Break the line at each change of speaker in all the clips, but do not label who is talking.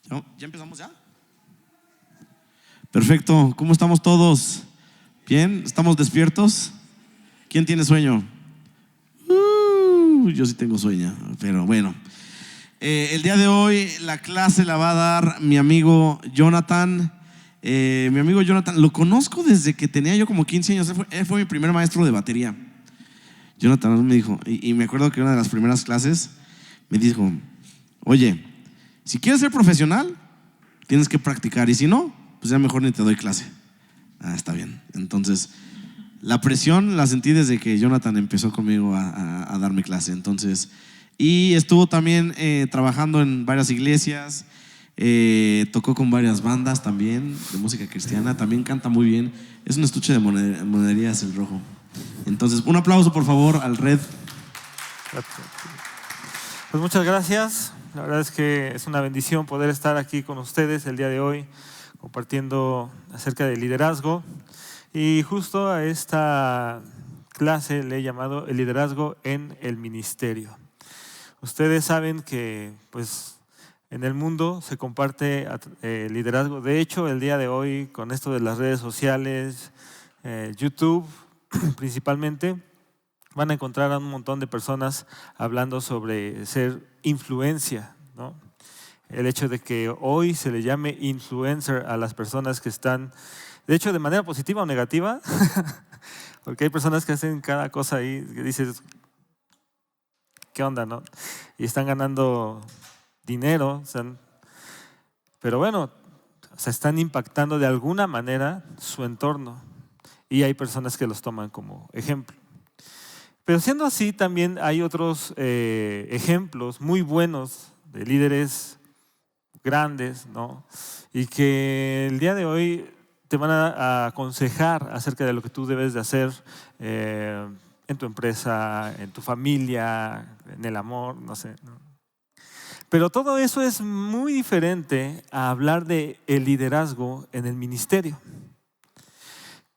¿Ya empezamos ya? Perfecto. ¿Cómo estamos todos? ¿Bien? ¿Estamos despiertos? ¿Quién tiene sueño? Yo sí tengo sueño, pero bueno. El día de hoy la clase la va a dar mi amigo Jonathan. Mi amigo Jonathan, lo conozco desde que tenía yo como 15 años. Él fue mi primer maestro de batería. Jonathan me dijo, y me acuerdo que una de las primeras clases me dijo: oye, si quieres ser profesional, tienes que practicar, y si no, pues ya mejor ni te doy clase. Está bien. Entonces, la presión la sentí desde que Jonathan empezó conmigo a darme clase. Entonces, y estuvo también trabajando en varias iglesias, tocó con varias bandas también de música cristiana, también canta muy bien. Es un estuche de monerías el rojo. Entonces, un aplauso por favor al Red.
Pues muchas gracias. La verdad es que es una bendición poder estar aquí con ustedes el día de hoy compartiendo acerca del liderazgo. Y justo a esta clase le he llamado el liderazgo en el ministerio. Ustedes saben que pues en el mundo se comparte liderazgo. De hecho, el día de hoy, con esto de las redes sociales, YouTube principalmente, van a encontrar a un montón de personas hablando sobre ser influencia, ¿no? El hecho de que hoy se le llame influencer a las personas que están, de hecho, de manera positiva o negativa, porque hay personas que hacen cada cosa ahí, que dices, ¿qué onda, no? Y están ganando dinero, pero bueno, están impactando de alguna manera su entorno, y hay personas que los toman como ejemplo. Pero siendo así, también hay otros ejemplos muy buenos de líderes grandes, ¿no? Y que el día de hoy te van a aconsejar acerca de lo que tú debes de hacer en tu empresa, en tu familia, en el amor, no sé, ¿no? Pero todo eso es muy diferente a hablar de el liderazgo en el ministerio.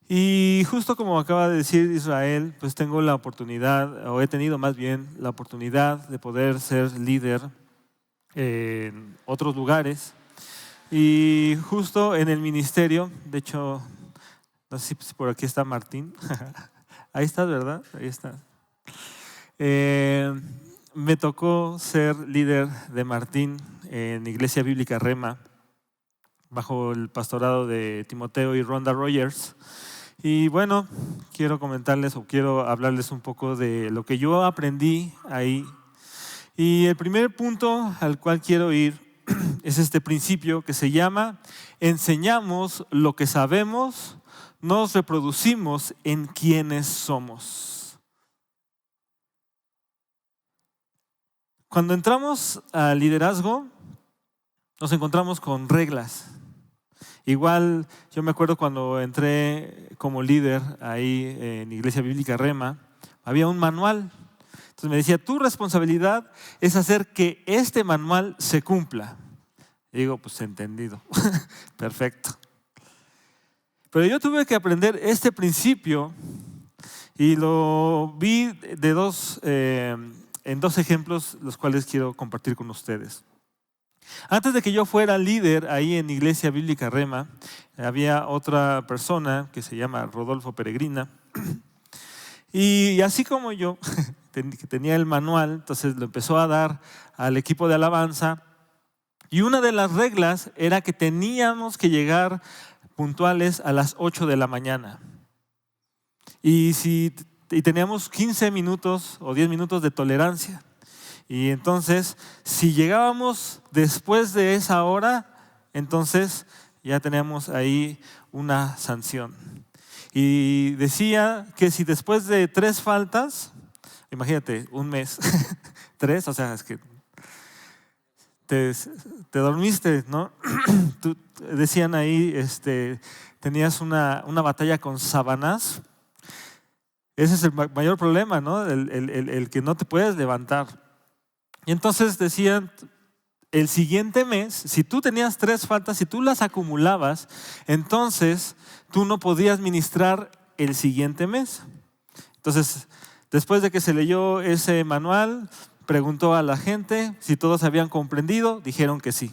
Y justo como acaba de decir Israel, pues tengo la oportunidad, o he tenido más bien la oportunidad de poder ser líder en otros lugares. Y justo en el ministerio, de hecho, no sé si por aquí está Martín. Ahí estás, ¿verdad? Ahí estás. Me tocó ser líder de Martín en Iglesia Bíblica Rema, bajo el pastorado de Timoteo y Rhonda Rogers. Y bueno, quiero comentarles o quiero hablarles un poco de lo que yo aprendí ahí. Y el primer punto al cual quiero ir es este principio que se llama: enseñamos lo que sabemos, nos reproducimos en quienes somos. Cuando entramos al liderazgo, nos encontramos con reglas. Igual yo me acuerdo cuando entré como líder ahí en Iglesia Bíblica Rema, había un manual. Entonces me decía, tu responsabilidad es hacer que este manual se cumpla. Y digo, pues entendido, perfecto. Pero yo tuve que aprender este principio y lo vi en dos ejemplos, los cuales quiero compartir con ustedes. Antes de que yo fuera líder ahí en Iglesia Bíblica Rema, había otra persona que se llama Rodolfo Peregrina. Y así como yo, que tenía el manual, entonces lo empezó a dar al equipo de alabanza. Y una de las reglas era que teníamos que llegar puntuales a las 8 de la mañana. Y teníamos 15 minutos o 10 minutos de tolerancia. Y entonces, si llegábamos después de esa hora, entonces ya teníamos ahí una sanción. Y decía que si después de 3 faltas, imagínate, un mes, 3, o sea, es que te dormiste, ¿no? Decían ahí, tenías una batalla con Satanás. Ese es el mayor problema, ¿no? El que no te puedes levantar. Y entonces decían, el siguiente mes, si tú tenías 3 faltas, si tú las acumulabas, entonces tú no podías ministrar el siguiente mes. Entonces, después de que se leyó ese manual, preguntó a la gente si todos habían comprendido, dijeron que sí.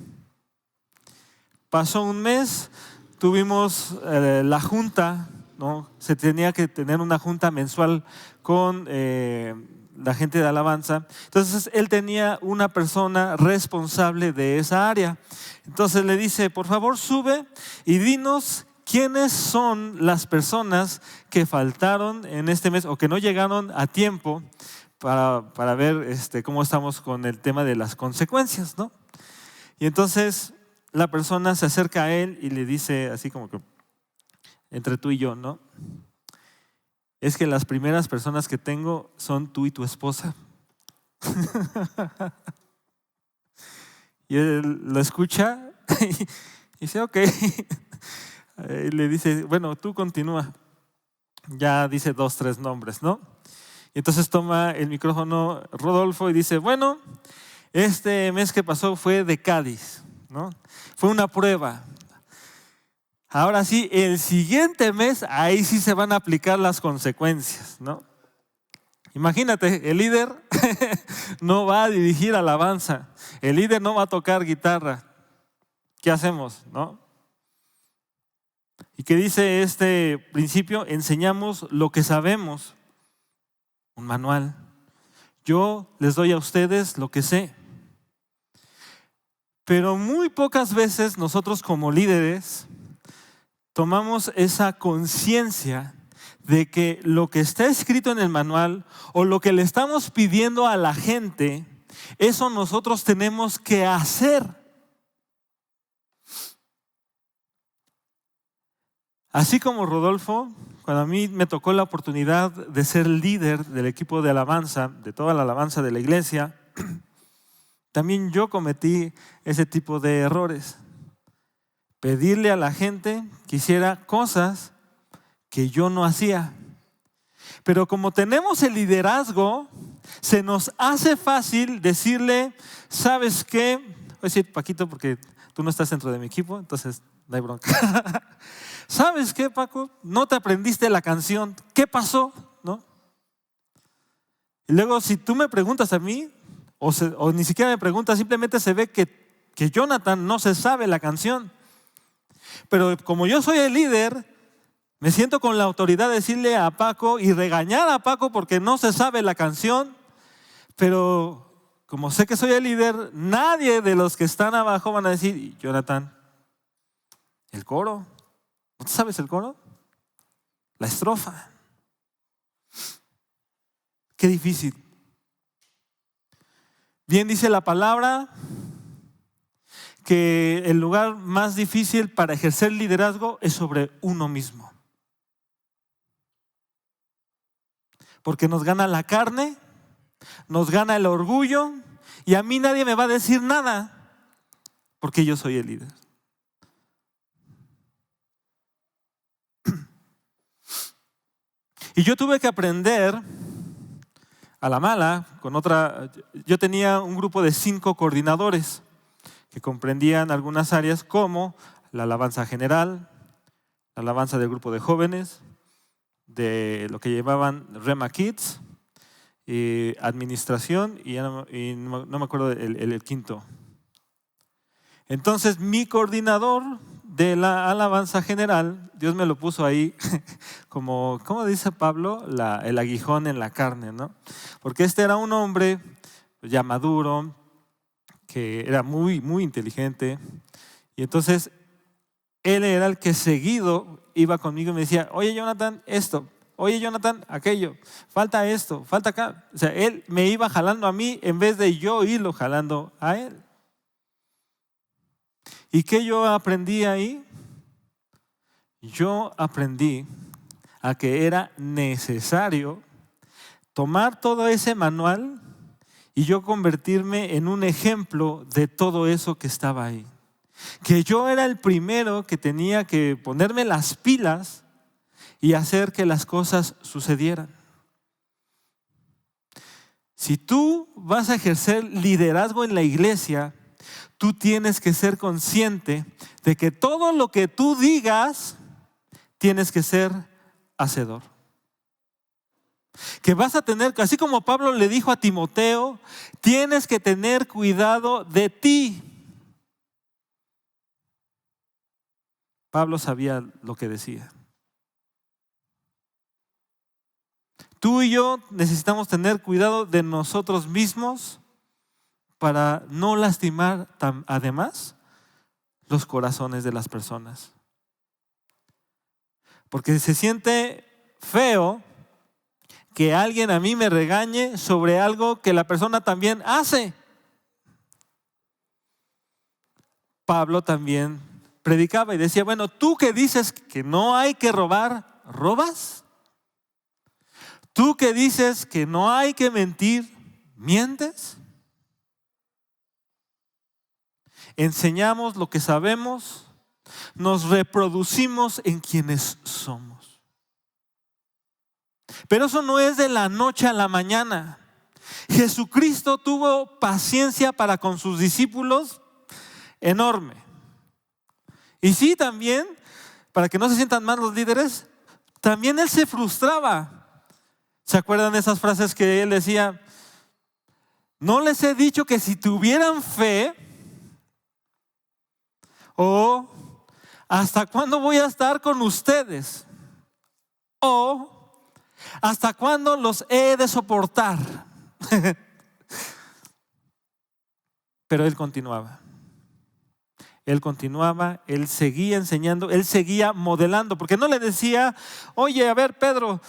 pasó un mes, tuvimos la junta, ¿no? Se tenía que tener una junta mensual con la gente de alabanza. Entonces él tenía una persona responsable de esa área. Entonces le dice, por favor sube y dinos quiénes son las personas que faltaron en este mes o que no llegaron a tiempo para ver cómo estamos con el tema de las consecuencias, ¿no? Y entonces la persona se acerca a él y le dice así como que entre tú y yo, ¿no? Es que las primeras personas que tengo son tú y tu esposa. Y él lo escucha y dice, ok. Y le dice, bueno, tú continúa. Ya dice 2, 3 nombres, ¿no? Y entonces toma el micrófono Rodolfo y dice, bueno, este mes que pasó fue de Cádiz, ¿no? Fue una prueba. Ahora sí, el siguiente mes, ahí sí se van a aplicar las consecuencias, ¿no? Imagínate, el líder no va a dirigir alabanza, el líder no va a tocar guitarra. ¿Qué hacemos, no? ¿Y qué dice este principio? Enseñamos lo que sabemos. Un manual. Yo les doy a ustedes lo que sé. Pero muy pocas veces nosotros como líderes tomamos esa conciencia de que lo que está escrito en el manual o lo que le estamos pidiendo a la gente, eso nosotros tenemos que hacer. Así como Rodolfo, cuando a mí me tocó la oportunidad de ser líder del equipo de alabanza, de toda la alabanza de la iglesia, también yo cometí ese tipo de errores. Pedirle a la gente que hiciera cosas que yo no hacía. Pero como tenemos el liderazgo, se nos hace fácil decirle, ¿sabes qué? Voy a decir, Paquito, porque tú no estás dentro de mi equipo, entonces no hay bronca. ¿Sabes qué, Paco? No te aprendiste la canción. ¿Qué pasó? ¿No? Y luego, si tú me preguntas a mí, o ni siquiera me preguntas, simplemente se ve que Jonathan no se sabe la canción. Pero como yo soy el líder, me siento con la autoridad de decirle a Paco y regañar a Paco porque no se sabe la canción. Pero como sé que soy el líder, nadie de los que están abajo van a decir, Jonathan, el coro. ¿No te sabes el coro? La estrofa. Qué difícil. Bien dice la palabra que el lugar más difícil para ejercer liderazgo es sobre uno mismo. Porque nos gana la carne, nos gana el orgullo y a mí nadie me va a decir nada porque yo soy el líder. Y yo tuve que aprender a la mala con otra. Yo tenía un grupo de 5 coordinadores que comprendían algunas áreas como la alabanza general, la alabanza del grupo de jóvenes, de lo que llevaban Rema Kids, administración y no me acuerdo el quinto. Entonces mi coordinador de la alabanza general, Dios me lo puso ahí como, ¿cómo dice Pablo? El aguijón en la carne, ¿no? Porque este era un hombre ya maduro, que era muy, muy inteligente. Y entonces él era el que seguido iba conmigo y me decía, oye Jonathan, esto, oye Jonathan, aquello, falta esto, falta acá. O sea, él me iba jalando a mí en vez de yo irlo jalando a él. ¿Y qué yo aprendí ahí? Yo aprendí a que era necesario tomar todo ese manual y yo convertirme en un ejemplo de todo eso que estaba ahí. Que yo era el primero que tenía que ponerme las pilas y hacer que las cosas sucedieran. Si tú vas a ejercer liderazgo en la iglesia, tú tienes que ser consciente de que todo lo que tú digas, tienes que ser hacedor. Que vas a tener, así como Pablo le dijo a Timoteo, tienes que tener cuidado de ti. Pablo sabía lo que decía. Tú y yo necesitamos tener cuidado de nosotros mismos para no lastimar además los corazones de las personas. Porque se siente feo que alguien a mí me regañe sobre algo que la persona también hace. Pablo también predicaba y decía, bueno, tú que dices que no hay que robar, ¿robas? Tú que dices que no hay que mentir, ¿mientes? Enseñamos lo que sabemos, nos reproducimos en quienes somos. Pero eso no es de la noche a la mañana. Jesucristo tuvo paciencia para con sus discípulos enorme. Y sí, también, para que no se sientan mal los líderes, también Él se frustraba. ¿Se acuerdan de esas frases que Él decía? No les he dicho que si tuvieran fe, o ¿hasta cuándo voy a estar con ustedes? O ¿hasta cuándo los he de soportar? Pero Él continuaba. Él seguía enseñando, Él seguía modelando, porque no le decía, oye, a ver, Pedro,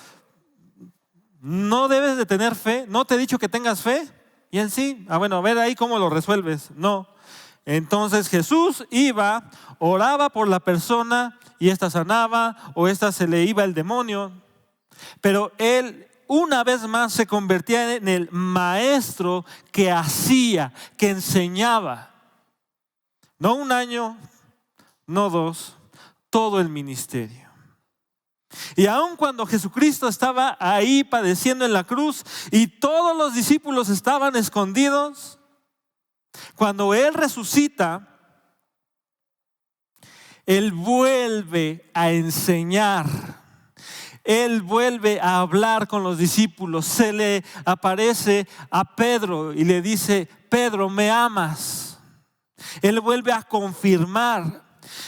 no debes de tener fe, ¿no te he dicho que tengas fe? Y él sí, bueno, a ver ahí cómo lo resuelves. No. Entonces Jesús iba, oraba por la persona y ésta sanaba o ésta se le iba el demonio. Pero Él una vez más se convertía en el maestro que hacía, que enseñaba. No un año, no dos, todo el ministerio. Y aun cuando Jesucristo estaba ahí padeciendo en la cruz y todos los discípulos estaban escondidos, cuando Él resucita, Él vuelve a enseñar. Él vuelve a hablar con los discípulos. Se le aparece a Pedro y le dice, Pedro, ¿me amas? Él vuelve a confirmar.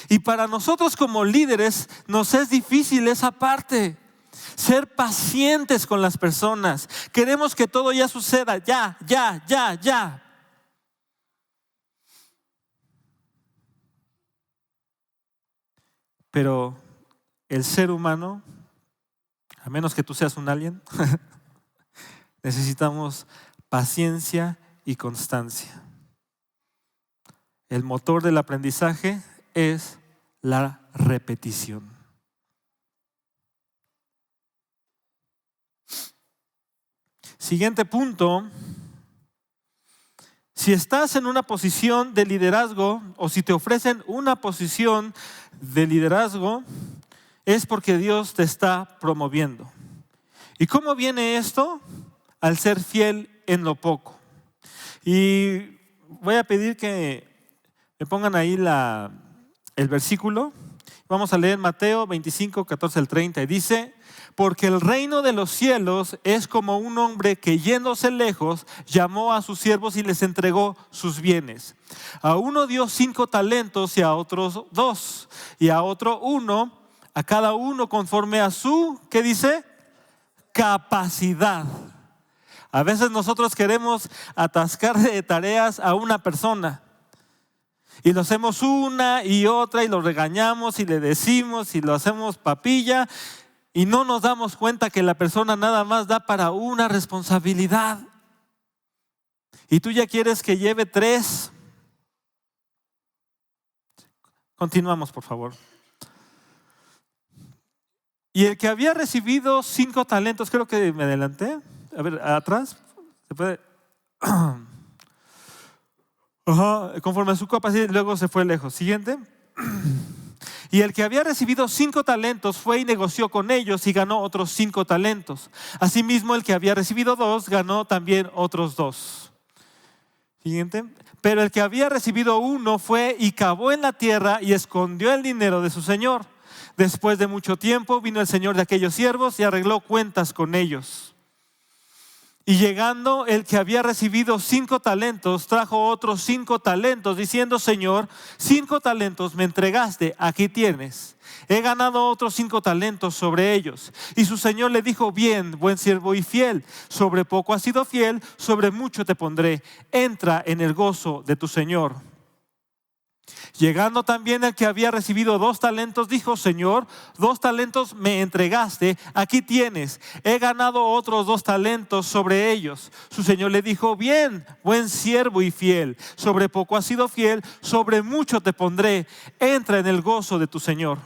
Y para nosotros como líderes nos es difícil esa parte. Ser pacientes con las personas. Queremos que todo ya suceda, ya. Pero el ser humano, a menos que tú seas un alien, necesitamos paciencia y constancia. El motor del aprendizaje es la repetición. Siguiente punto. Si estás en una posición de liderazgo o si te ofrecen una posición de liderazgo, es porque Dios te está promoviendo. ¿Y cómo viene esto? Al ser fiel en lo poco. Y voy a pedir que me pongan ahí el versículo. Vamos a leer Mateo 25, 14 al 30. Y dice, porque el reino de los cielos es como un hombre que yéndose lejos llamó a sus siervos y les entregó sus bienes. A uno dio 5 talentos y a otros 2 y a otro 1, a cada uno conforme a su, ¿qué dice? Capacidad. A veces nosotros queremos atascar de tareas a una persona. Y lo hacemos una y otra y lo regañamos y le decimos y lo hacemos papilla y no nos damos cuenta que la persona nada más da para una responsabilidad. Y tú ya quieres que lleve 3. Continuamos, por favor. Y el que había recibido 5 talentos, creo que me adelanté. A ver, atrás. ¿Se puede? Conforme a su capacidad, luego se fue lejos. Siguiente. Y el que había recibido 5 talentos fue y negoció con ellos y ganó otros 5 talentos. Asimismo, el que había recibido 2 ganó también otros 2. Siguiente. Pero el que había recibido 1 fue y cavó en la tierra y escondió el dinero de su señor. Después de mucho tiempo vino el señor de aquellos siervos y arregló cuentas con ellos. Y llegando el que había recibido 5 talentos, trajo otros 5 talentos, diciendo: Señor, 5 talentos me entregaste, aquí tienes. He ganado otros 5 talentos sobre ellos. Y su señor le dijo: bien, buen siervo y fiel, sobre poco has sido fiel, sobre mucho te pondré. Entra en el gozo de tu señor. Llegando también el que había recibido 2 talentos, dijo: Señor, 2 talentos me entregaste, aquí tienes. He ganado otros 2 talentos sobre ellos. Su señor le dijo: bien, buen siervo y fiel, sobre poco has sido fiel, sobre mucho te pondré. Entra en el gozo de tu señor.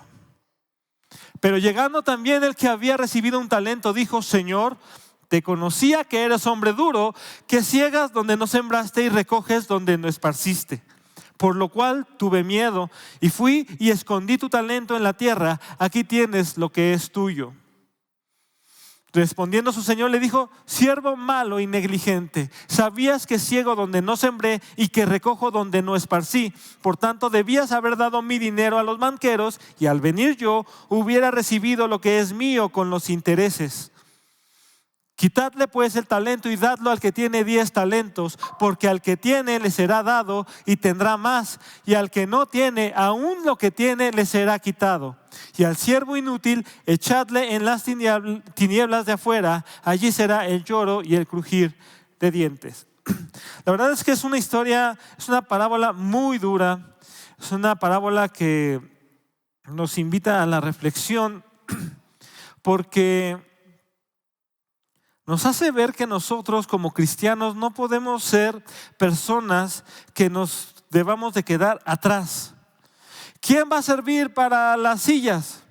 Pero llegando también el que había recibido 1 talento, dijo: Señor, te conocía que eres hombre duro, que ciegas donde no sembraste y recoges donde no esparciste. Por lo cual tuve miedo y fui y escondí tu talento en la tierra. Aquí tienes lo que es tuyo. Respondiendo su señor le dijo: siervo malo y negligente, sabías que ciego donde no sembré y que recojo donde no esparcí. Por tanto debías haber dado mi dinero a los banqueros, y al venir yo hubiera recibido lo que es mío con los intereses. Quitadle pues el talento y dadlo al que tiene 10 talentos, porque al que tiene le será dado y tendrá más, y al que no tiene, aún lo que tiene le será quitado. Y al siervo inútil echadle en las tinieblas de afuera, allí será el lloro y el crujir de dientes. La verdad es que es una historia, es una parábola muy dura, es una parábola que nos invita a la reflexión, porque nos hace ver que nosotros como cristianos no podemos ser personas que nos debamos de quedar atrás. ¿Quién va a servir para las sillas?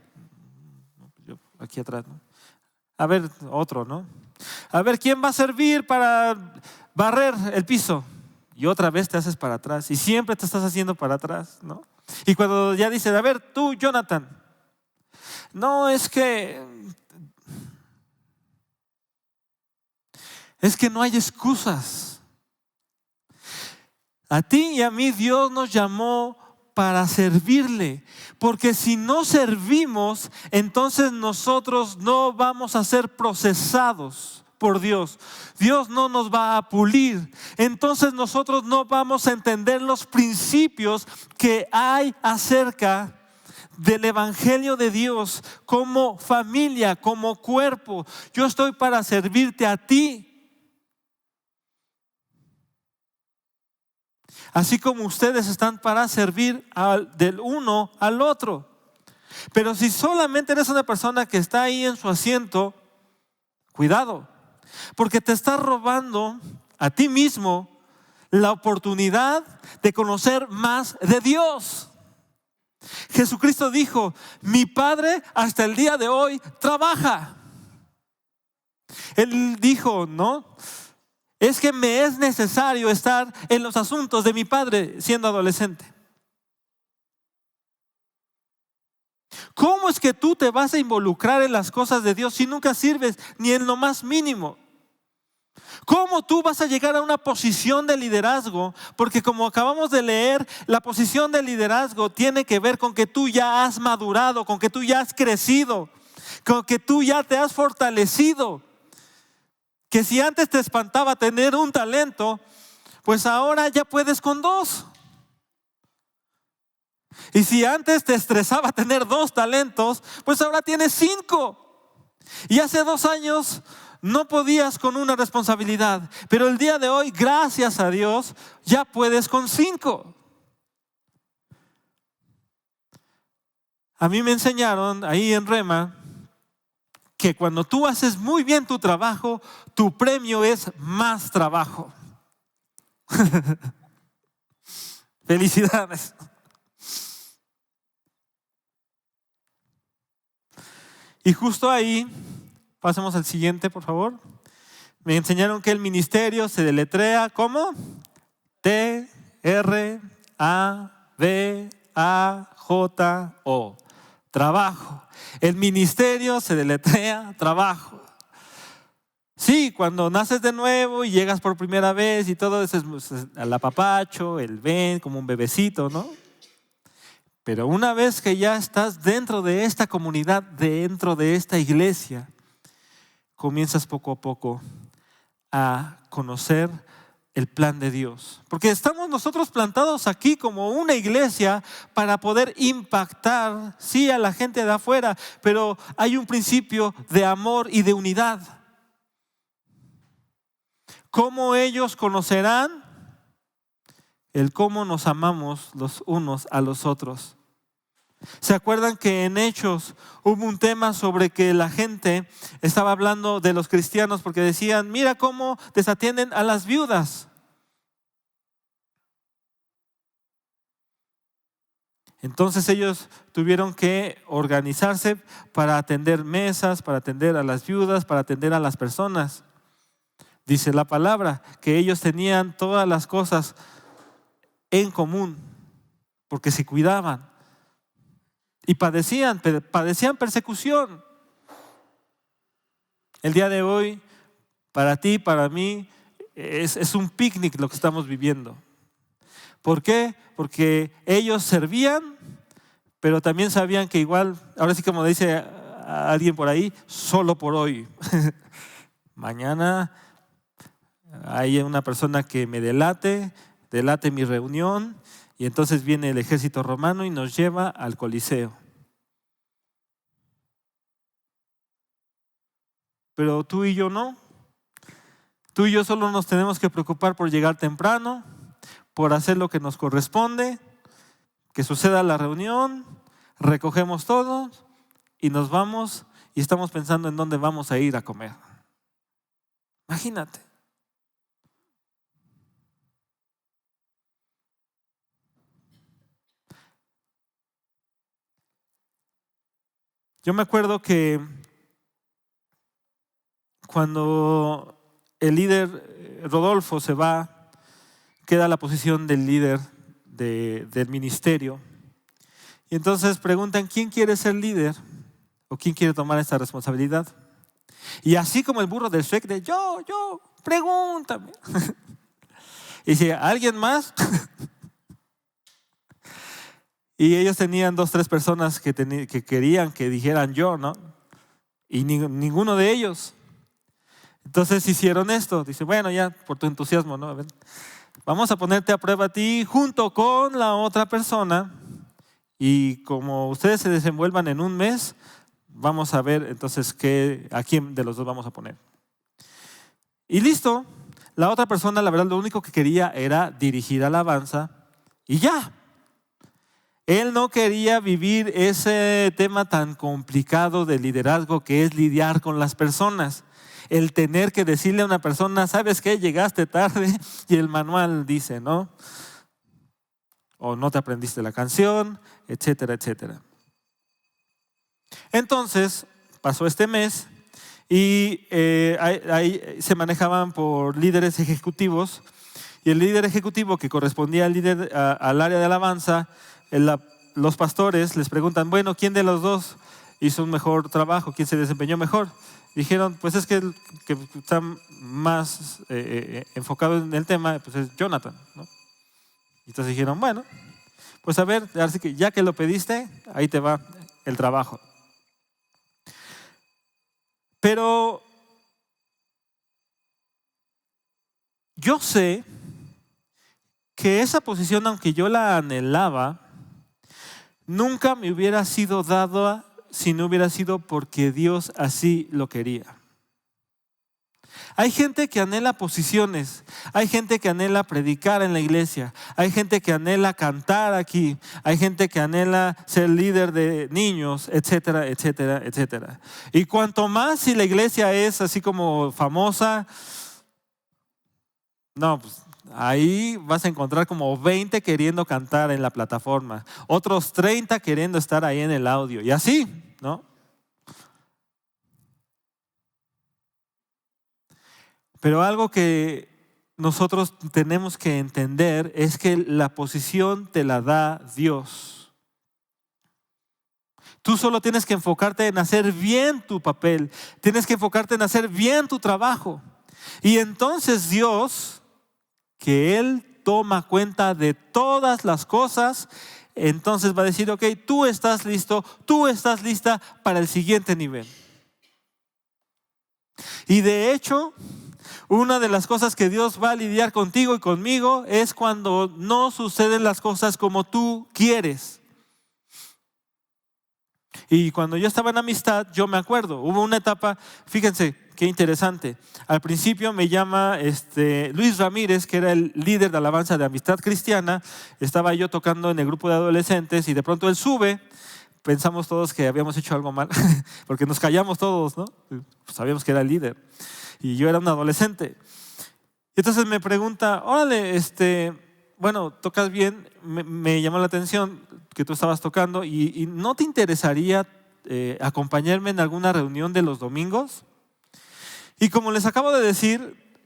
Yo aquí atrás, ¿no? A ver, otro, ¿no? A ver, ¿quién va a servir para barrer el piso? Y otra vez te haces para atrás y siempre te estás haciendo para atrás, ¿no? Y cuando ya dices: a ver, tú, Jonathan, no, es que no hay excusas. A ti y a mí Dios nos llamó para servirle, porque si no servimos, entonces nosotros no vamos a ser procesados por Dios. Dios no nos va a pulir. Entonces nosotros no vamos a entender los principios que hay acerca del evangelio de Dios como familia, como cuerpo. Yo estoy para servirte a ti, así como ustedes están para servir del uno al otro. Pero si solamente eres una persona que está ahí en su asiento, cuidado, porque te estás robando a ti mismo la oportunidad de conocer más de Dios. Jesucristo dijo: mi Padre hasta el día de hoy trabaja. Él dijo, ¿no? Es que me es necesario estar en los asuntos de mi Padre siendo adolescente. ¿Cómo es que tú te vas a involucrar en las cosas de Dios si nunca sirves ni en lo más mínimo? ¿Cómo tú vas a llegar a una posición de liderazgo? Porque como acabamos de leer, la posición de liderazgo tiene que ver con que tú ya has madurado, con que tú ya has crecido, con que tú ya te has fortalecido. Que si antes te espantaba tener 1 talento, pues ahora ya puedes con 2. Y si antes te estresaba tener 2 talentos, pues ahora tienes 5. Y hace 2 años no podías con una responsabilidad, pero el día de hoy, gracias a Dios, ya puedes con 5. A mí me enseñaron ahí en Rema que cuando tú haces muy bien tu trabajo, tu premio es más trabajo. Felicidades. Y justo ahí, pasemos al siguiente, por favor. Me enseñaron que el ministerio se deletrea ¿cómo? T-R-A-B-A-J-O. Trabajo. El ministerio se deletrea trabajo. Sí, cuando naces de nuevo y llegas por primera vez y todo eso es al apapacho, el ven como un bebecito, ¿no? Pero una vez que ya estás dentro de esta comunidad, dentro de esta iglesia, comienzas poco a poco a conocer el plan de Dios. Porque estamos nosotros plantados aquí como una iglesia para poder impactar, sí, a la gente de afuera, pero hay un principio de amor y de unidad. ¿Cómo ellos conocerán el cómo nos amamos los unos a los otros? ¿Se acuerdan que en Hechos hubo un tema sobre que la gente estaba hablando de los cristianos porque decían, mira cómo desatienden a las viudas? Entonces ellos tuvieron que organizarse para atender mesas, para atender a las viudas, para atender a las personas. Dice la palabra que ellos tenían todas las cosas en común porque se cuidaban. Y padecían persecución. El día de hoy, para ti, para mí, es un picnic lo que estamos viviendo. ¿Por qué? Porque ellos servían, pero también sabían que igual, ahora sí como dice a alguien por ahí, solo por hoy. Mañana hay una persona que me delate mi reunión, y entonces viene el ejército romano y nos lleva al Coliseo. Pero tú y yo no. Tú y yo solo nos tenemos que preocupar por llegar temprano, por hacer lo que nos corresponde, que suceda la reunión, recogemos todo y nos vamos y estamos pensando en dónde vamos a ir a comer. Imagínate. Yo me acuerdo que cuando el líder Rodolfo se va, queda la posición del líder del ministerio. Y entonces preguntan, ¿quién quiere ser líder? ¿O quién quiere tomar esta responsabilidad? Y así como el burro del Shrek de yo, pregúntame. Y dice, ¿alguien más? Y ellos tenían 2, 3 personas que querían que dijeran yo, ¿no? Y ninguno de ellos. Entonces hicieron esto. Dice, bueno, ya por tu entusiasmo, ¿no? A ver, vamos a ponerte a prueba a ti junto con la otra persona. Y como ustedes se desenvuelvan en un mes, vamos a ver entonces a quién de los dos vamos a poner. Y listo. La otra persona, la verdad, lo único que quería era dirigir alabanza y ya. Él no quería vivir ese tema tan complicado de liderazgo que es lidiar con las personas. El tener que decirle a una persona, ¿sabes qué? Llegaste tarde y el manual dice, ¿no? O no te aprendiste la canción, etcétera, etcétera. Entonces, pasó este mes y ahí se manejaban por líderes ejecutivos. Y el líder ejecutivo que correspondía al área de alabanza, los pastores les preguntan, bueno, ¿quién de los dos hizo un mejor trabajo? ¿Quién se desempeñó mejor? Dijeron, pues es que el que está más enfocado en el tema, pues es Jonathan, ¿no? Entonces dijeron, bueno, pues a ver, así que ya que lo pediste, ahí te va el trabajo. Pero yo sé que esa posición, aunque yo la anhelaba, nunca me hubiera sido dada si no hubiera sido porque Dios así lo quería. Hay gente que anhela posiciones, hay gente que anhela predicar en la iglesia, hay gente que anhela cantar aquí, hay gente que anhela ser líder de niños, etcétera, etcétera, etcétera. Y cuanto más si la iglesia es así como famosa, no, pues ahí vas a encontrar como 20 queriendo cantar en la plataforma, otros 30 queriendo estar ahí en el audio y así, ¿no? Pero algo que nosotros tenemos que entender es que la posición te la da Dios. Tú solo tienes que enfocarte en hacer bien tu papel, tienes que enfocarte en hacer bien tu trabajo. Y entonces Dios, que Él toma cuenta de todas las cosas, entonces va a decir, ok, tú estás listo, tú estás lista para el siguiente nivel. Y de hecho, Una de las cosas que Dios va a lidiar contigo y conmigo es cuando no suceden las cosas como tú quieres. Y cuando yo estaba en amistad, yo me acuerdo, hubo una etapa, fíjense qué interesante. Al principio me llama Luis Ramírez, que era el líder de alabanza de Amistad Cristiana. Estaba yo tocando en el grupo de adolescentes y de pronto él sube. Pensamos todos que habíamos hecho algo mal, porque nos callamos todos, ¿no? Pues sabíamos que era el líder. Y yo era un adolescente. Entonces me pregunta, órale, bueno, tocas bien, me llamó la atención que tú estabas tocando y ¿no te interesaría acompañarme en alguna reunión de los domingos? Y como les acabo de decir,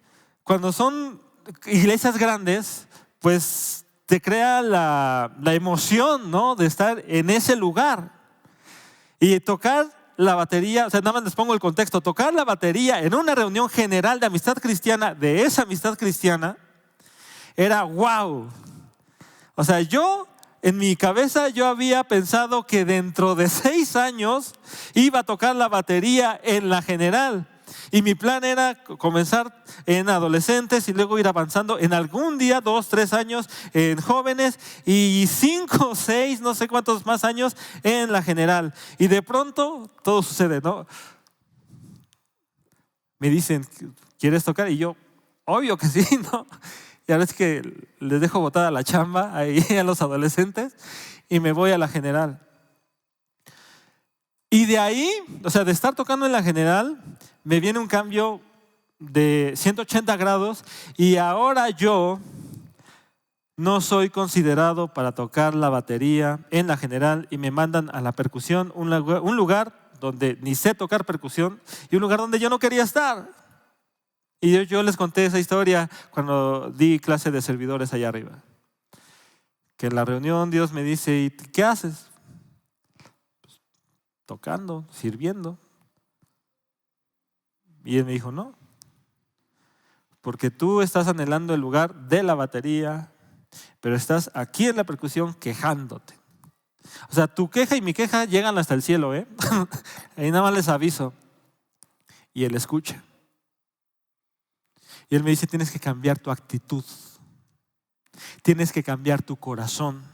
cuando son iglesias grandes, pues te crea la emoción, ¿no?, de estar en ese lugar y tocar la batería. O sea, nada más les pongo el contexto: tocar la batería en una reunión general de amistad cristiana, de esa amistad cristiana, era wow. O sea, en mi cabeza yo había pensado que dentro de 6 años iba a tocar la batería en la general. Y mi plan era comenzar en adolescentes y luego ir avanzando en algún día, 2, 3 años en jóvenes y 5, 6, no sé cuántos más años en la general. Y de pronto todo sucede, ¿no? Me dicen, ¿quieres tocar? Y yo, obvio que sí, ¿no? Y a veces que les dejo botada la chamba ahí a los adolescentes y me voy a la general. Y de ahí, o sea, de estar tocando en la general, me viene un cambio de 180 grados y ahora yo no soy considerado para tocar la batería en la general y me mandan a la percusión, un lugar donde ni sé tocar percusión y un lugar donde yo no quería estar. Y yo les conté esa historia cuando di clase de servidores allá arriba. Que en la reunión Dios me dice, ¿y qué haces? Pues, tocando, sirviendo. Y él me dijo, no, porque tú estás anhelando el lugar de la batería, pero estás aquí en la percusión quejándote. O sea, tu queja y mi queja llegan hasta el cielo, ¿eh? Ahí nada más les aviso. Y él escucha. Y él me dice, tienes que cambiar tu actitud. Tienes que cambiar tu corazón.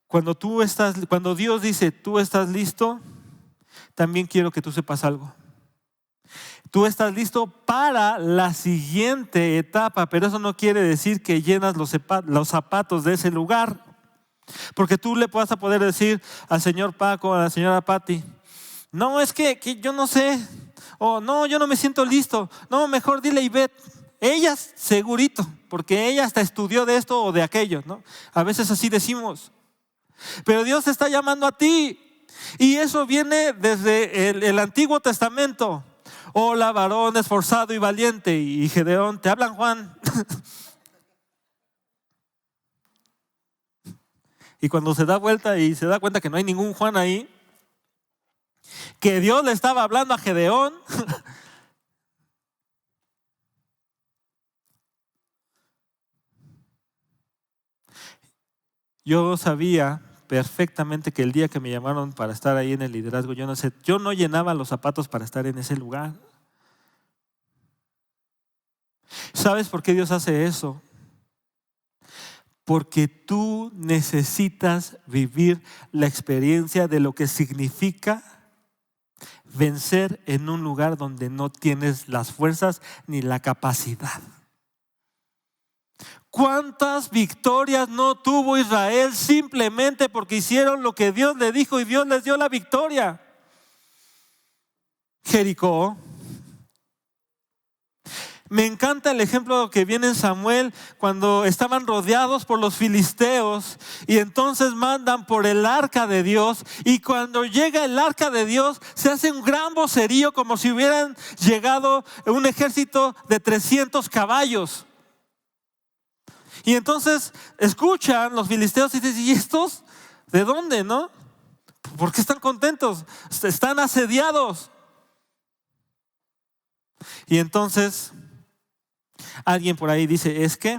Cuando Dios dice, tú estás listo, también quiero que tú sepas algo. Tú estás listo para la siguiente etapa, pero eso no quiere decir que llenas los zapatos de ese lugar. Porque tú le vas a poder decir al señor Paco, a la señora Patti, no, es que yo no sé, o no, yo no me siento listo. No, mejor dile a Ivette. Ella segurito, porque ella hasta estudió de esto o de aquello, ¿no? A veces así decimos. Pero Dios te está llamando a ti. Y eso viene desde el Antiguo Testamento. Hola, varón esforzado y valiente. Y Gedeón, te hablan, Juan. Y cuando se da vuelta y se da cuenta que no hay ningún Juan ahí, que Dios le estaba hablando a Gedeón. Yo sabía perfectamente que el día que me llamaron para estar ahí en el liderazgo, yo no llenaba los zapatos para estar en ese lugar. ¿Sabes por qué Dios hace eso? Porque tú necesitas vivir la experiencia de lo que significa vencer en un lugar donde no tienes las fuerzas ni la capacidad. ¿Cuántas victorias no tuvo Israel simplemente porque hicieron lo que Dios le dijo y Dios les dio la victoria? Jericó. Me encanta el ejemplo que viene en Samuel cuando estaban rodeados por los filisteos y entonces mandan por el arca de Dios y cuando llega el arca de Dios se hace un gran vocerío como si hubieran llegado un ejército de 300 caballos. Y entonces escuchan los filisteos y dicen, ¿y estos de dónde, no? ¿Por qué están contentos? Están asediados. Y entonces alguien por ahí dice, es que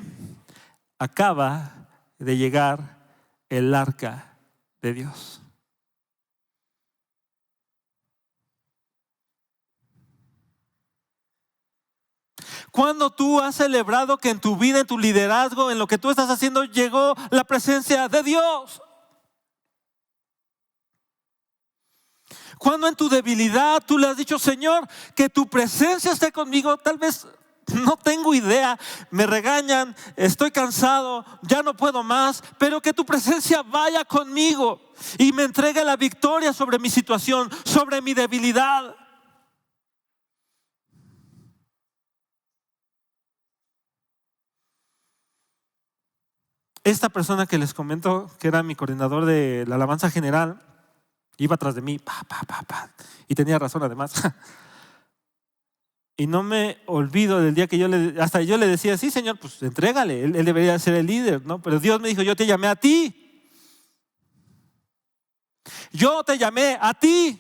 acaba de llegar el arca de Dios. ¿Cuándo tú has celebrado que en tu vida, en tu liderazgo, en lo que tú estás haciendo, llegó la presencia de Dios? Cuando en tu debilidad tú le has dicho, Señor, que tu presencia esté conmigo. Tal vez no tengo idea, me regañan, estoy cansado, ya no puedo más, pero que tu presencia vaya conmigo y me entregue la victoria sobre mi situación, sobre mi debilidad. Esta persona que les comento, que era mi coordinador de la alabanza general, iba atrás de mí, y tenía razón además. Y no me olvido del día que hasta yo le decía, sí, Señor, pues entrégale, él debería ser el líder, ¿no? Pero Dios me dijo, yo te llamé a ti. Yo te llamé a ti.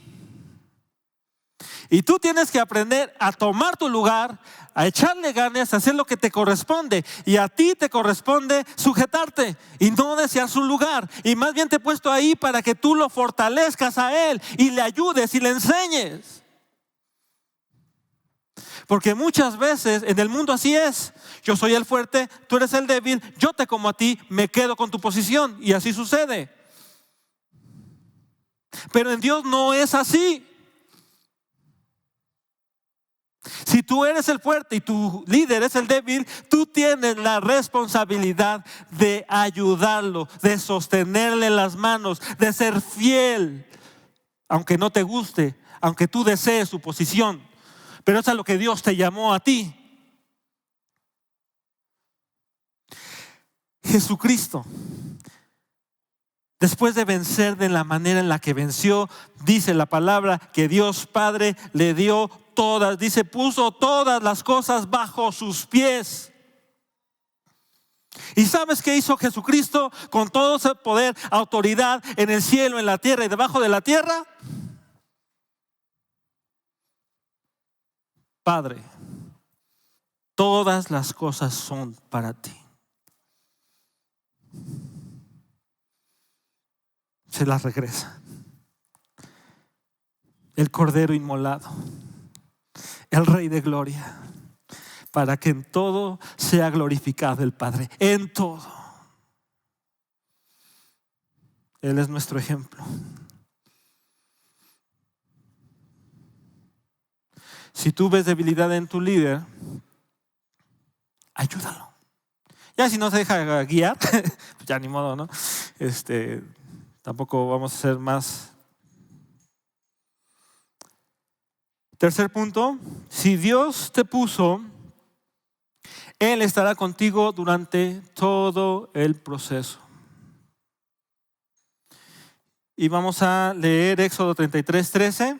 Y tú tienes que aprender a tomar tu lugar, a echarle ganas, a hacer lo que te corresponde. Y a ti te corresponde sujetarte y no desear su lugar. Y más bien te he puesto ahí para que tú lo fortalezcas a él y le ayudes y le enseñes. Porque muchas veces en el mundo así es. Yo soy el fuerte, tú eres el débil, yo te como a ti, me quedo con tu posición. Y así sucede. Pero en Dios no es así. Si tú eres el fuerte y tu líder es el débil, tú tienes la responsabilidad de ayudarlo, de sostenerle las manos, de ser fiel, aunque no te guste, aunque tú desees su posición. Pero es a lo que Dios te llamó a ti. Jesucristo, después de vencer de la manera en la que venció, dice la palabra que Dios Padre le dio todas, dice, puso todas las cosas bajo sus pies. ¿Y sabes qué hizo Jesucristo con todo ese poder, autoridad en el cielo, en la tierra y debajo de la tierra? Padre, todas las cosas son para ti. Se las regresa. El Cordero inmolado, el Rey de gloria, para que en todo sea glorificado el Padre. En todo. Él es nuestro ejemplo. Si tú ves debilidad en tu líder, ayúdalo. Ya si no se deja guiar, ya ni modo, ¿no? Tampoco vamos a ser más. Tercer punto, si Dios te puso, Él estará contigo durante todo el proceso. Y vamos a leer Éxodo 33:13.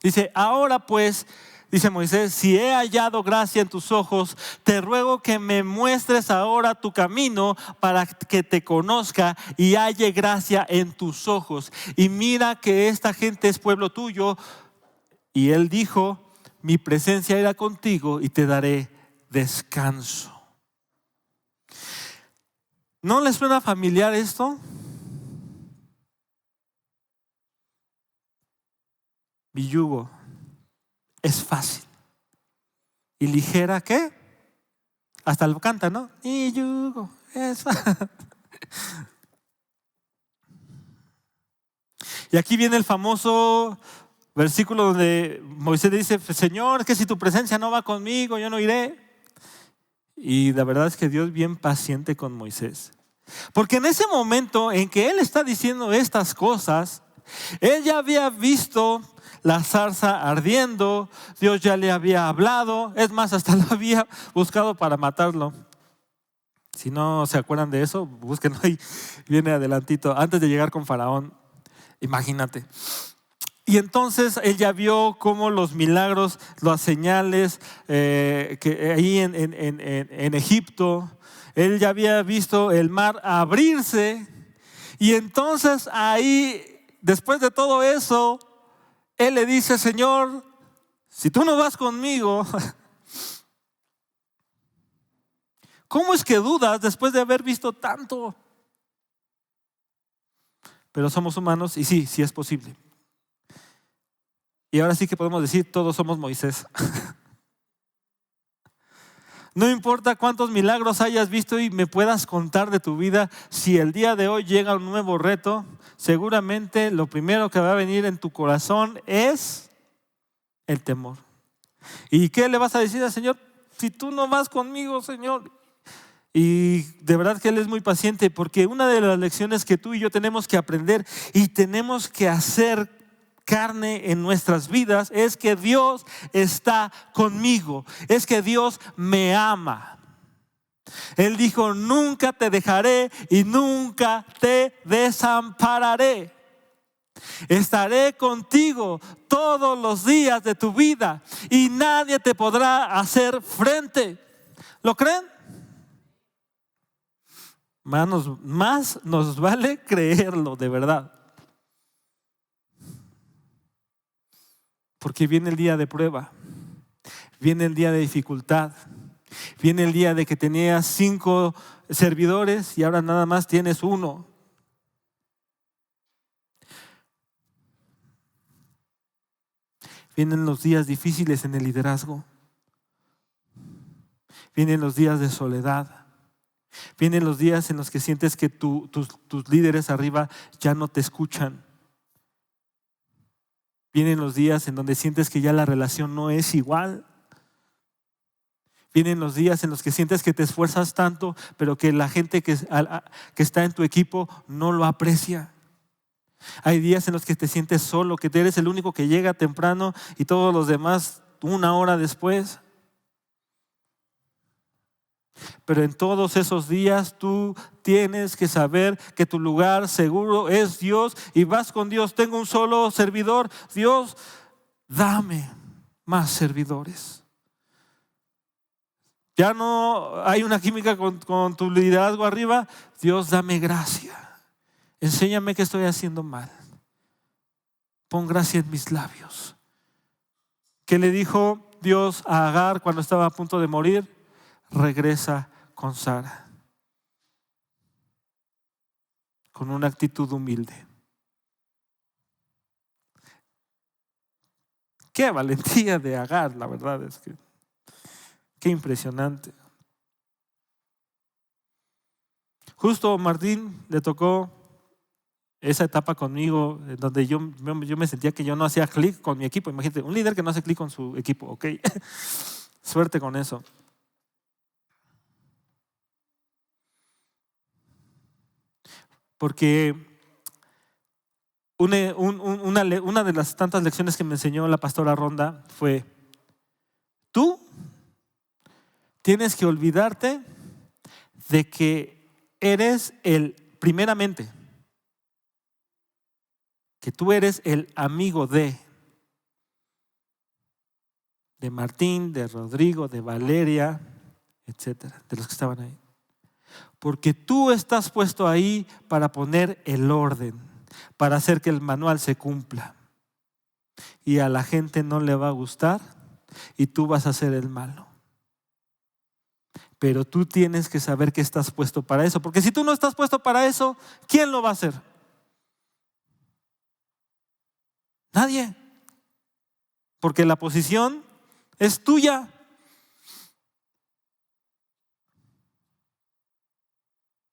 Dice, ahora pues, dice Moisés, si he hallado gracia en tus ojos, te ruego que me muestres ahora tu camino para que te conozca y halle gracia en tus ojos. Y mira que esta gente es pueblo tuyo. Y él dijo, mi presencia irá contigo y te daré descanso. ¿No les suena familiar esto? Mi yugo es fácil y ligera, ¿qué? Hasta lo canta, ¿no? Mi yugo es fácil. Y aquí viene el famoso versículo donde Moisés dice, Señor, que si tu presencia no va conmigo, yo no iré. Y la verdad es que Dios es bien paciente con Moisés. Porque en ese momento en que él está diciendo estas cosas, él ya había visto la zarza ardiendo, Dios ya le había hablado, es más, hasta lo había buscado para matarlo. Si no se acuerdan de eso, búsquenlo ahí, viene adelantito, antes de llegar con Faraón, imagínate. Y entonces él ya vio cómo los milagros, las señales que ahí en Egipto, él ya había visto el mar abrirse. Y entonces ahí, después de todo eso, él le dice, Señor, si tú no vas conmigo, ¿cómo es que dudas después de haber visto tanto? Pero somos humanos y sí es posible. Y ahora sí que podemos decir, todos somos Moisés. No importa cuántos milagros hayas visto y me puedas contar de tu vida, si el día de hoy llega un nuevo reto, seguramente lo primero que va a venir en tu corazón es el temor. ¿Y qué le vas a decir al Señor? Si tú no vas conmigo, Señor. Y de verdad que Él es muy paciente, porque una de las lecciones que tú y yo tenemos que aprender y tenemos que hacer carne en nuestras vidas es que Dios está conmigo, es que Dios me ama. Él dijo: nunca te dejaré y nunca te desampararé. Estaré contigo todos los días de tu vida y nadie te podrá hacer frente. ¿Lo creen? Más nos vale creerlo, de verdad. Porque viene el día de prueba, viene el día de dificultad, viene el día de que tenías 5 servidores y ahora nada más tienes 1. Vienen los días difíciles en el liderazgo. Vienen los días de soledad. Vienen los días en los que sientes que tus líderes arriba ya no te escuchan. Vienen los días en donde sientes que ya la relación no es igual. Vienen los días en los que sientes que te esfuerzas tanto, pero que la gente que está en tu equipo no lo aprecia. Hay días en los que te sientes solo, que eres el único que llega temprano y todos los demás 1 hora después. Pero en todos esos días tú tienes que saber que tu lugar seguro es Dios y vas con Dios. Tengo un solo servidor. Dios, dame más servidores. Ya no hay una química con tu liderazgo arriba. Dios, dame gracia. Enséñame que estoy haciendo mal. Pon gracia en mis labios. ¿Qué le dijo Dios a Agar cuando estaba a punto de morir? Regresa con Sara, con una actitud humilde. Qué valentía de Agar, la verdad es que qué impresionante. Justo a Martín le tocó esa etapa conmigo, en donde yo me sentía que yo no hacía clic con mi equipo. Imagínate, un líder que no hace clic con su equipo, ok. Suerte con eso. Porque una de las tantas lecciones que me enseñó la pastora Ronda fue: tú tienes que olvidarte de que eres primeramente, que tú eres el amigo de Martín, de Rodrigo, de Valeria, etcétera, de los que estaban ahí. Porque tú estás puesto ahí para poner el orden, para hacer que el manual se cumpla. Y a la gente no le va a gustar y tú vas a ser el malo. Pero tú tienes que saber que estás puesto para eso. Porque si tú no estás puesto para eso, ¿quién lo va a hacer? Nadie. Porque la posición es tuya.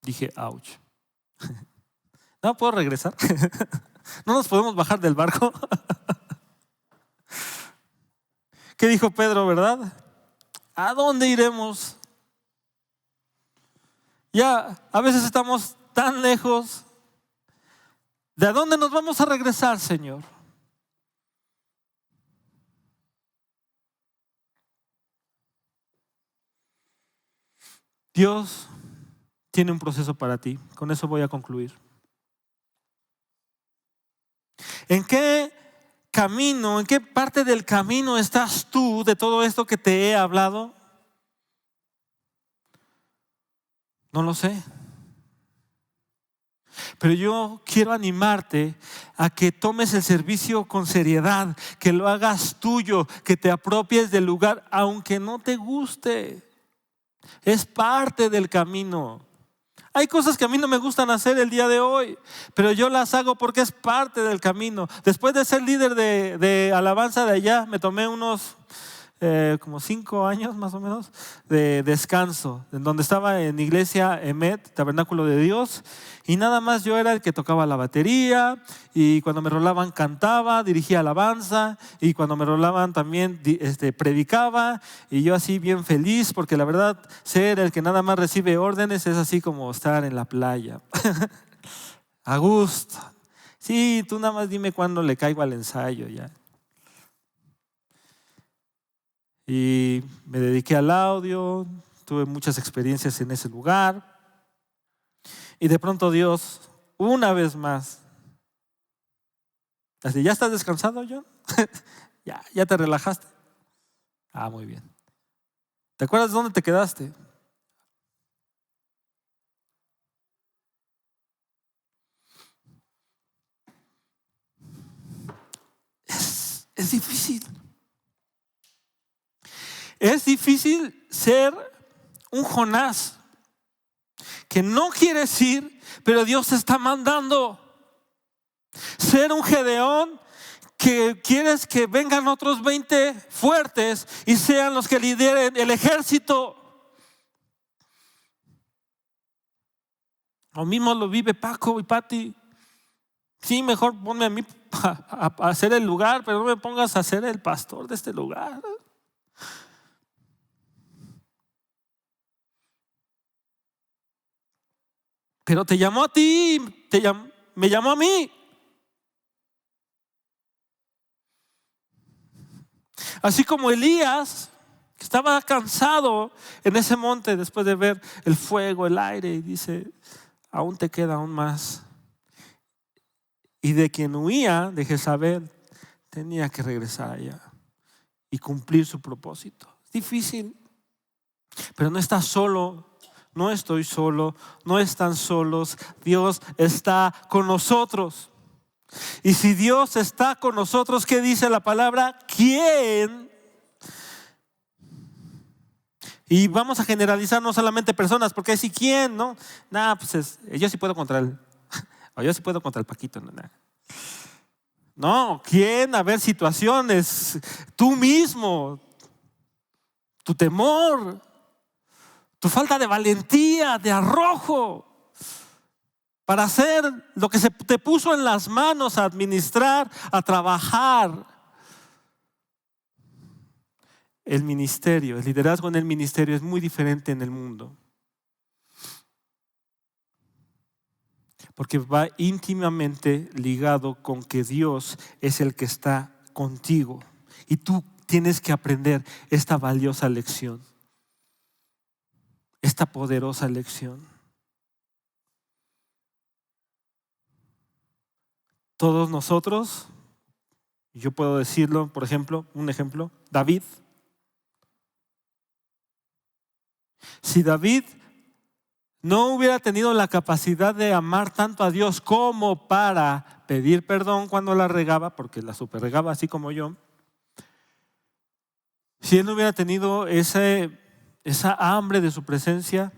Dije, ouch. ¿No puedo regresar? ¿No nos podemos bajar del barco? ¿Qué dijo Pedro, verdad? ¿A dónde iremos? Ya a veces estamos tan lejos. ¿De dónde nos vamos a regresar, Señor? Dios tiene un proceso para ti. Con eso voy a concluir. ¿En qué camino, en qué parte del camino estás tú de todo esto que te he hablado? No lo sé. Pero yo quiero animarte a que tomes el servicio con seriedad, que lo hagas tuyo, que te apropies del lugar, aunque no te guste. Es parte del camino. Hay cosas que a mí no me gustan hacer el día de hoy, pero yo las hago porque es parte del camino. Después de ser líder de alabanza de allá, me tomé unos como 5 años más o menos de descanso, en donde estaba en iglesia Emet, Tabernáculo de Dios, y nada más yo era el que tocaba la batería, y cuando me rolaban cantaba, dirigía alabanza, y cuando me rolaban también predicaba, y yo así bien feliz, porque la verdad ser el que nada más recibe órdenes es así como estar en la playa, a gusto. Sí, tú nada más dime cuándo le caigo al ensayo ya. Y me dediqué al audio, tuve muchas experiencias en ese lugar. Y de pronto Dios, una vez más, así, ¿ya estás descansado, John? ¿Ya te relajaste? Ah, muy bien. ¿Te acuerdas de dónde te quedaste? Es difícil. Es difícil ser un Jonás que no quieres ir, pero Dios te está mandando. Ser un Gedeón que quieres que vengan otros 20 fuertes y sean los que lideren el ejército. Lo mismo lo vive Paco y Pati. Sí, mejor ponme a mí a hacer el lugar, pero no me pongas a ser el pastor de este lugar. Pero te llamó a ti, me llamó a mí. Así como Elías, que estaba cansado en ese monte después de ver el fuego, el aire, y dice, aún te queda aún más. Y de quien huía, de Jezabel, tenía que regresar allá y cumplir su propósito. Es difícil, pero no estás solo. No estoy solo, no están solos, Dios está con nosotros. Y si Dios está con nosotros, ¿qué dice la palabra? ¿Quién? Y vamos a generalizar no solamente personas, porque si quién, ¿no? Pues yo sí puedo contra él. O yo sí puedo contra el Paquito. No, ¿quién? A ver, situaciones, tú mismo, tu temor, tu falta de valentía, de arrojo para hacer lo que se te puso en las manos, a administrar, a trabajar. El ministerio, el liderazgo en el ministerio es muy diferente en el mundo, porque va íntimamente ligado con que Dios es el que está contigo y tú tienes que aprender esta valiosa lección. Esta poderosa lección. Todos nosotros, yo puedo decirlo, por ejemplo, un ejemplo, David. Si David no hubiera tenido la capacidad de amar tanto a Dios como para pedir perdón cuando la regaba, porque la super regaba así como yo, si él no hubiera tenido esa hambre de su presencia,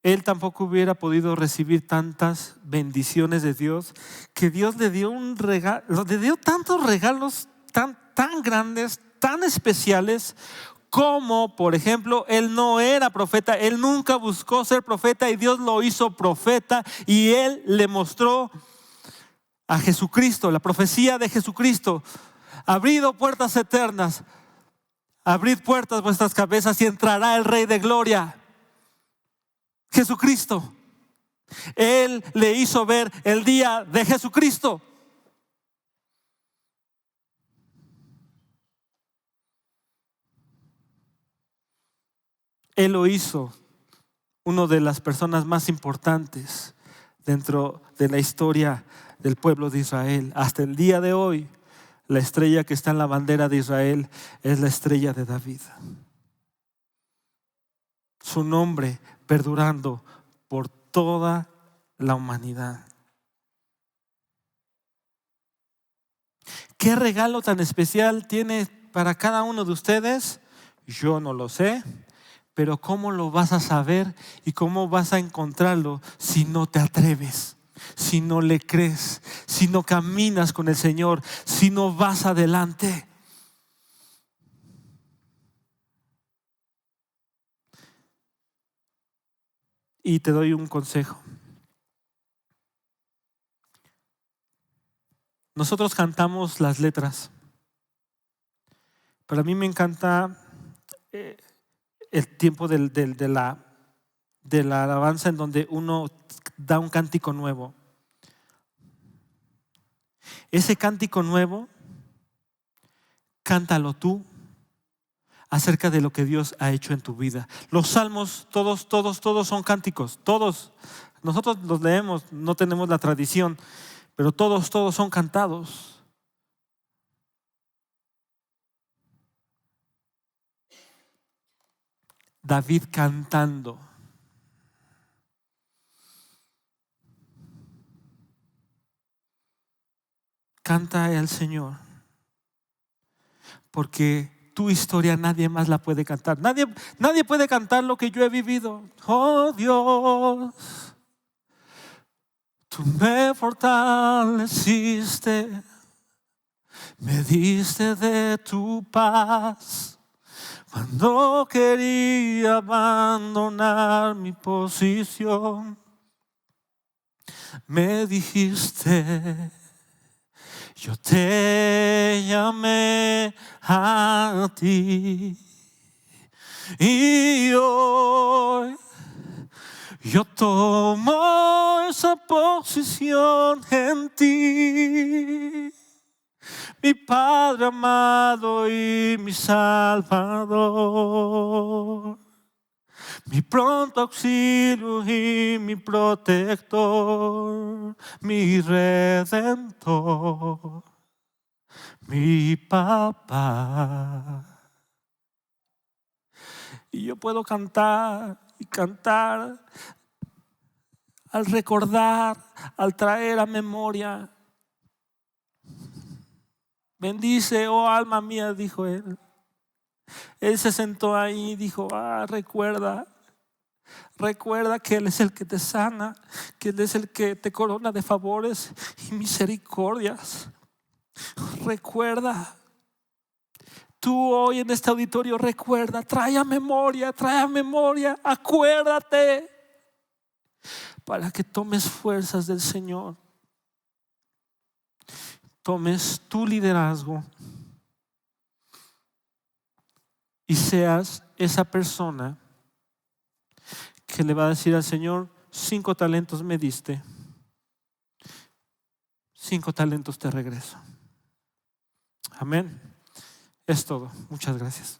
él tampoco hubiera podido recibir tantas bendiciones de Dios, que Dios le dio un regalo, le dio tantos regalos tan grandes, tan especiales, como por ejemplo, él no era profeta, él nunca buscó ser profeta y Dios lo hizo profeta y él le mostró a Jesucristo, la profecía de Jesucristo: abrid puertas eternas, abrid puertas vuestras cabezas y entrará el Rey de Gloria, Jesucristo. Él le hizo ver el día de Jesucristo. Él lo hizo una de las personas más importantes dentro de la historia del pueblo de Israel. Hasta el día de hoy, la estrella que está en la bandera de Israel es la estrella de David. Su nombre perdurando por toda la humanidad. ¿Qué regalo tan especial tiene para cada uno de ustedes? Yo no lo sé, pero ¿cómo lo vas a saber y cómo vas a encontrarlo si no te atreves, si no le crees, si si no caminas con el Señor, si no vas adelante. Y te doy un consejo. Nosotros cantamos las letras, pero a mí me encanta el tiempo de la alabanza en donde uno da un cántico nuevo. Ese cántico nuevo, cántalo tú acerca de lo que Dios ha hecho en tu vida. Los salmos, todos son cánticos, todos. Nosotros los leemos, no tenemos la tradición, pero todos son cantados. David cantando. Canta al Señor, porque tu historia nadie más la puede cantar. Nadie puede cantar lo que yo he vivido. Oh Dios, tú me fortaleciste, me diste de tu paz. Cuando quería abandonar mi posición, me dijiste, yo te llamé a ti. Y hoy yo tomo esa posición en ti, mi Padre amado y mi Salvador, mi pronto auxilio y mi protector, mi redentor, mi papá. Y yo puedo cantar y cantar al recordar, al traer a memoria. Bendice, oh alma mía, dijo él. Él se sentó ahí y dijo, recuerda que Él es el que te sana, que Él es el que te corona de favores y misericordias. Recuerda. Tú hoy en este auditorio recuerda, trae a memoria, acuérdate, para que tomes fuerzas del Señor, tomes tu liderazgo y seas esa persona que le va a decir al Señor, 5 talentos me diste, 5 talentos te regreso. Amén. Es todo. Muchas gracias.